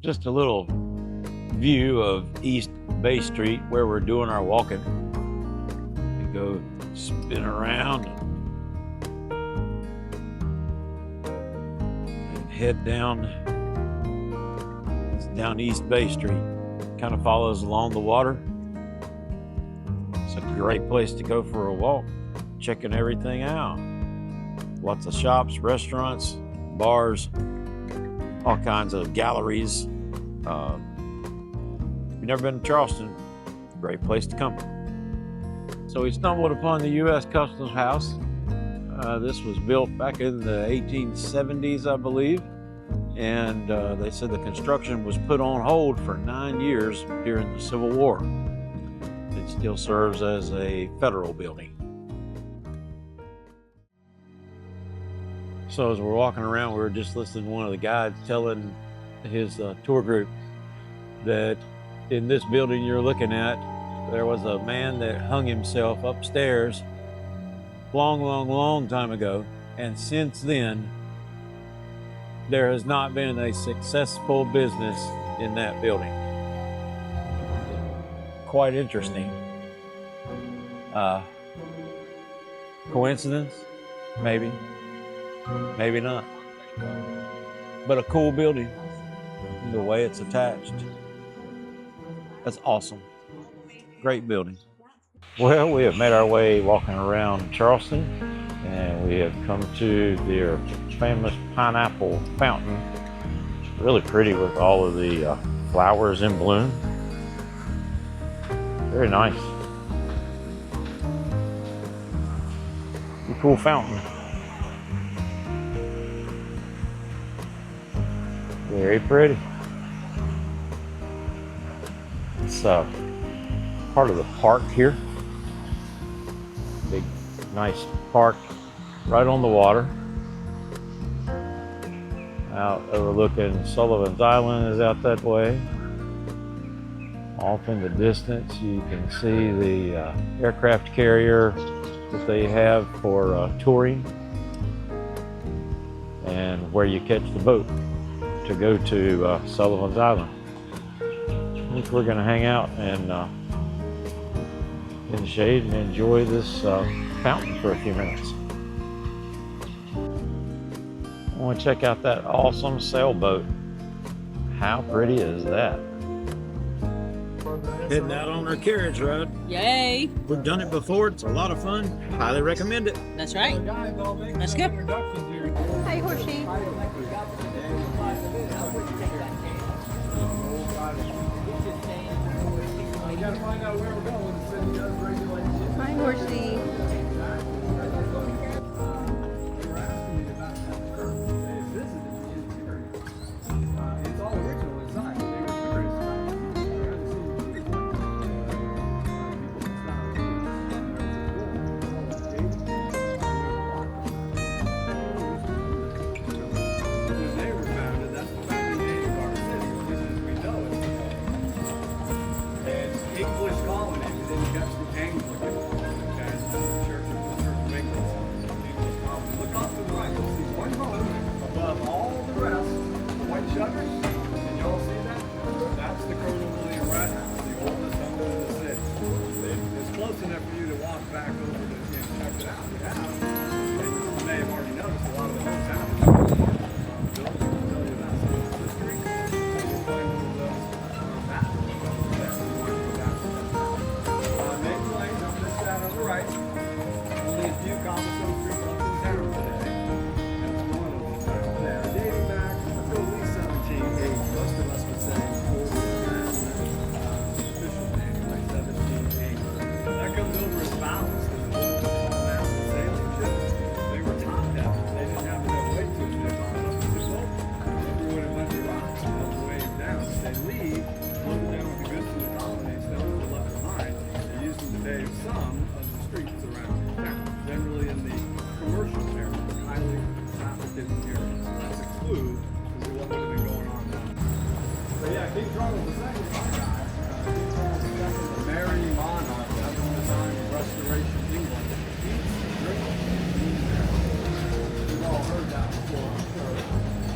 Just a little view of East Bay Street where we're doing our walking. We go spin around and head down. It's down East Bay Street. Kind of follows along the water. It's a great place to go for a walk, checking everything out. Lots of shops, restaurants, bars, all kinds of galleries. If you've never been to Charleston, great place to come. So we stumbled upon the U.S. Customs House. This was built back in the 1870s, I believe. And they said the construction was put on hold for 9 years during the Civil War. It still serves as a federal building. So as we're walking around, we were just listening to one of the guides telling his tour group that in this building you're looking at, there was a man that hung himself upstairs long time ago. And since then, there has not been a successful business in that building. Quite interesting. Coincidence? Maybe. Maybe not. But a cool building, the way it's attached. That's awesome. Great building. Well, we have made our way walking around Charleston, and we have come to their famous pineapple fountain. It's really pretty with all of the flowers in bloom. Very nice. A cool fountain. Very pretty. It's part of the park here. Big, nice park right on the water. Out overlooking Sullivan's Island is out that way. Off in the distance, you can see the aircraft carrier that they have for touring, and where you catch the boat to go to Sullivan's Island. I think we're going to hang out and in the shade and enjoy this fountain for a few minutes. I want to check out that awesome sailboat. How pretty is that? Heading out on our carriage ride. Yay! We've done it before. It's a lot of fun. Highly recommend it. That's right. Let's go. Hi, Horsey. Hi, Horsey.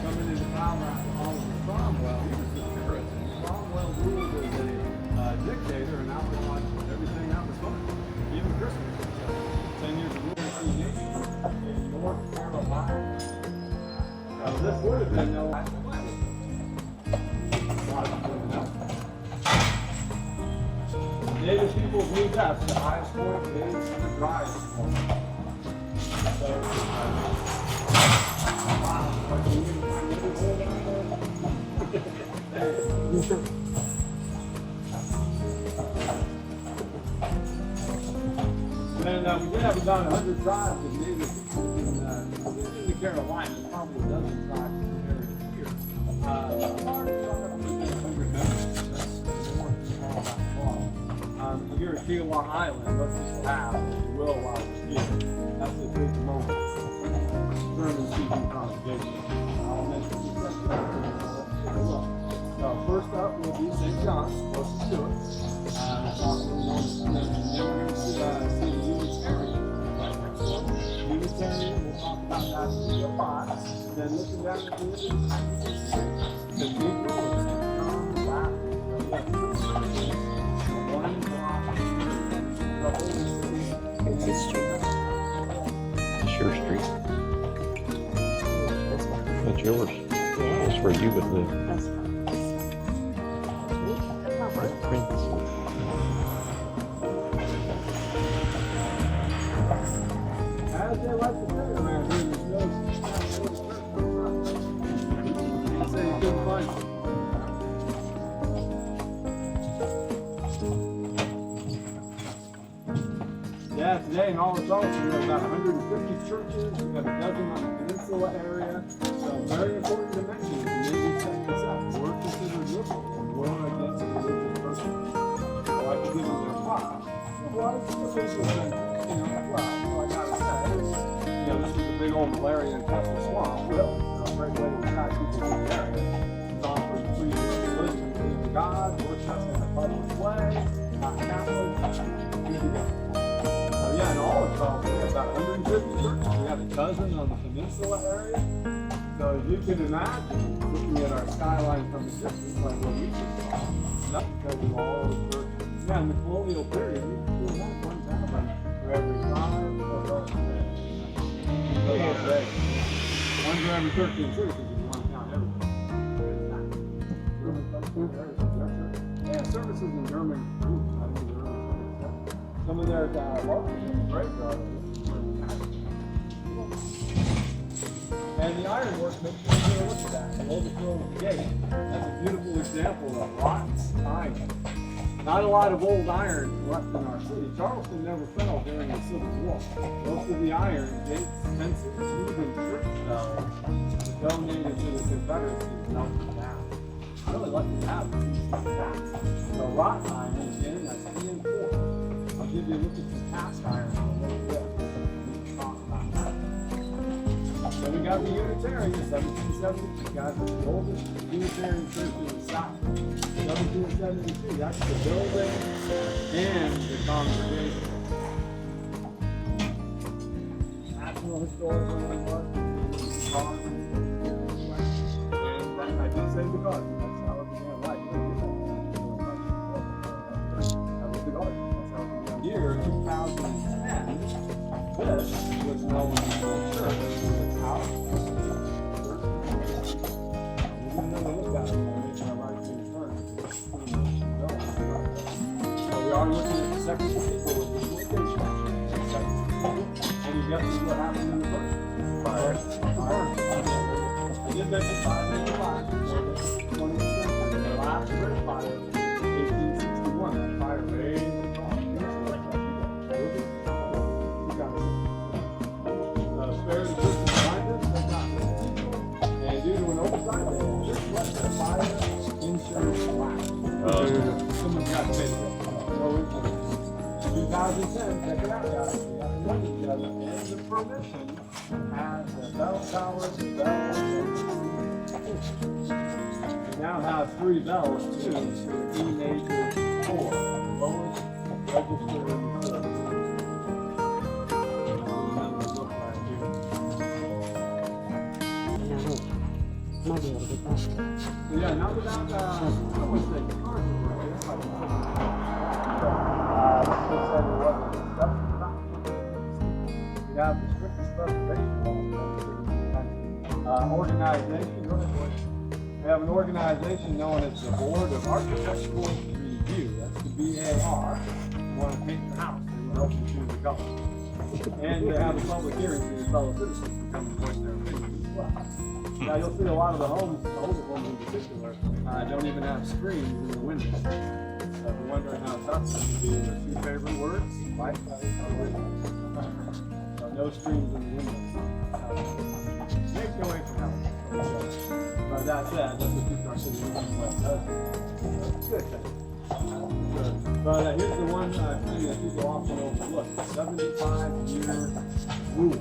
Coming into power after Oliver Cromwell, he was people's new test, the highest point is the driest point. So, and we did have about 100 tribes in the Carolinas, probably a dozen tribes in the area here. Here at Kiawah Island, most people have, if you will, while we're skiing. That's a big moment. German-speaking congregation. I'll mention the second. So first up will be St. John's, closest to us. Then we're going to see the Unitarian. Unitarian, we'll talk about that in video 5. Then looking down at the end of the big roll of St. John's, It's his street. It's your street. This one. That's yours. That's where you would live. That's fine. Prince. As they like to say around here, there's no can't say you couldn't find it. Yeah, today in all of Charleston, we have about 150 churches. We have a dozen on the peninsula area. So very important to mention, if you maybe check this out, we're considered liberal and we're against a religious person. So I can give you their pride. Well, it's the religious thing, well, I gotta say, this is a big old malaria infested swamp. Well, a great way to attract people to the area. It's on for free religion, believe in God, worship in a public way, not Catholic, good to go. Yeah, in all of Charleston, we have about 150 churches. We have a dozen on the peninsula area. So as you can imagine, looking at our skyline from a distance, like what we just saw, not because of all the churches. Yeah, in the colonial period, we still had one tavern for every 5 or less days. One for every 13 churches if you want to count everything. Yeah, services in German. Some of their markets in the graveyard. And the ironwork, make sure you look at that. The overthrow of the gate. That's a beautiful example of rotten iron. Not a lot of old iron left in our city. Charleston never fell during the Civil War. Most of the iron, gates, fences, even church bells, donated to the Confederacy and melted down. I really like to have these back. So rotten iron, again, that's reinforced. I'll give you a look at some cast iron in a little bit. So we got the Unitarian, 1772, guys, the oldest Unitarian church in the South. 1772, that's the building and the congregation. National Historical Landmark, and I did say the garden, that's how it began life. That was the garden. Year 2010, this was known as the church. House. We're going to look at it and make our right to turn. So we are looking at the second people with the location. And you get to see what happened in the first. Fire. I did mention 585. 20%. The last great fire, 1861. That fire raged. Spare the church behind us, but not and due to an oversight, they just let their fire insurance lapse. Someone's got to pay for it. No insurance. 2010, check it out, guys. We got to look together. And the permission has the bell tower, the bells, we now have 3 bells, too, so E major 4, lowest registered service. Yeah, not without, I would say, carnival, right? That's like, they said it wasn't we have the strictest preservation organization. We have an organization known as the Board of Architectural Review. That's the BAR. want to paint the house, they will help you choose the color. And they have a public hearing for your fellow citizens to come and voice their opinion as well. Now you'll see a lot of the homes, the older homes in particular, don't even have screens in the windows. So if you're wondering how tough it would be, their two favorite words, light, so no screens in the windows. Make your way from home. But that said, that's what keeps our city moving what it does. Good thing. But here's the one thing that people often overlook: 75-year rule.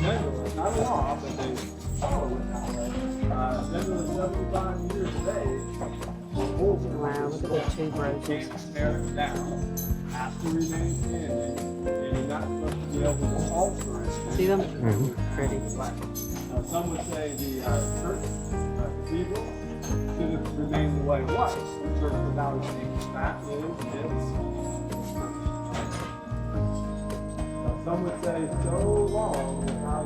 Generally, not a law, but they follow it that way. Generally, 75 years of age. Wow, look at the two roses. Can't tear it down. Has to remain standing, and you're not supposed to be able to alter it. See them? Mm-hmm. Pretty. Now, some would say the church, cathedral, should have remained the way it was. The church without its name. That is. Now, some would say so long without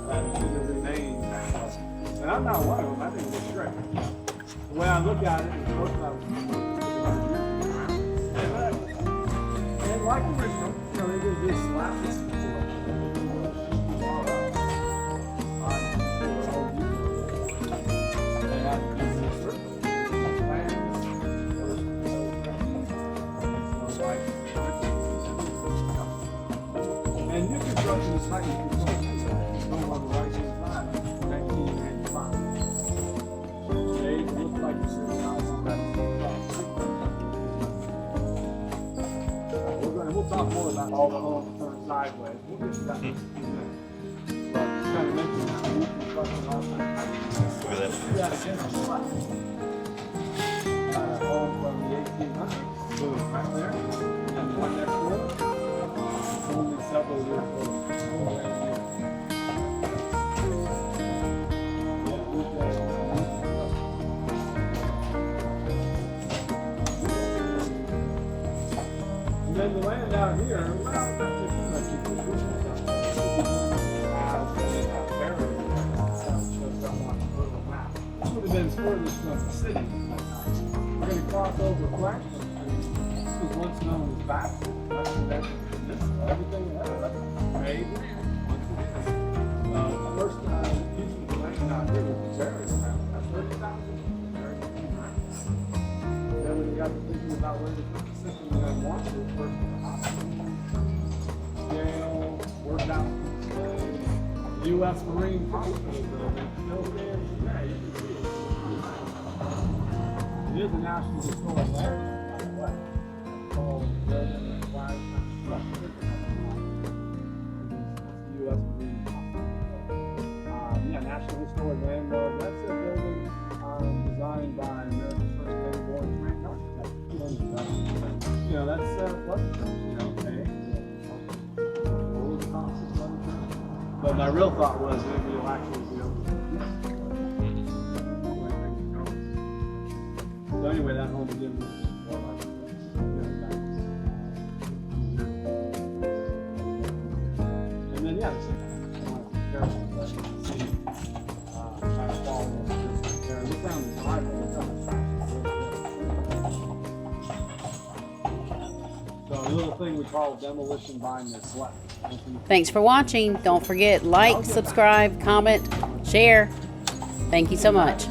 that it should have remained that way. And I'm not one of them. I think it's straight. The way I look at it is most of and like original, they just do slap this. And new construction is slightly on the right hand side, 1995. Today it looks like the city house is better. We'll talk more about all the homes turned sideways. We'll get to that in a few minutes. But just kind of mention that new construction also. Look at that. Yeah, again on the left. Home from the 1800s. Boom, right there. And the one next door. Only several years old. And then the land out here, well, that's just too much. This would have been furthest from the city. We're going to cross over Franklin Street. This was once known as Baxter. That's everything that's made once again. First piece of the land out here was buried around 30,000. Then when we got to thinking about where to put the system, and then wanted it first in the hospital. Jail, worked out the U.S. Marine Hospital building still stands today. You can see it. It is a national historic landmark, by the way. It's called the building and flag structure. U.S. Marine Hospital. Yeah, National Historic Landmark. That's a building designed by America's first lady-born Frank architect. You know, that's flood insurance, you know, hey. But my real thought was maybe you'll actually be able to so anyway, that home gym was more like and then yeah, so a little thing we call demolition by neglect. Thanks for watching. Don't forget, like, subscribe, comment, share. Thank you so much.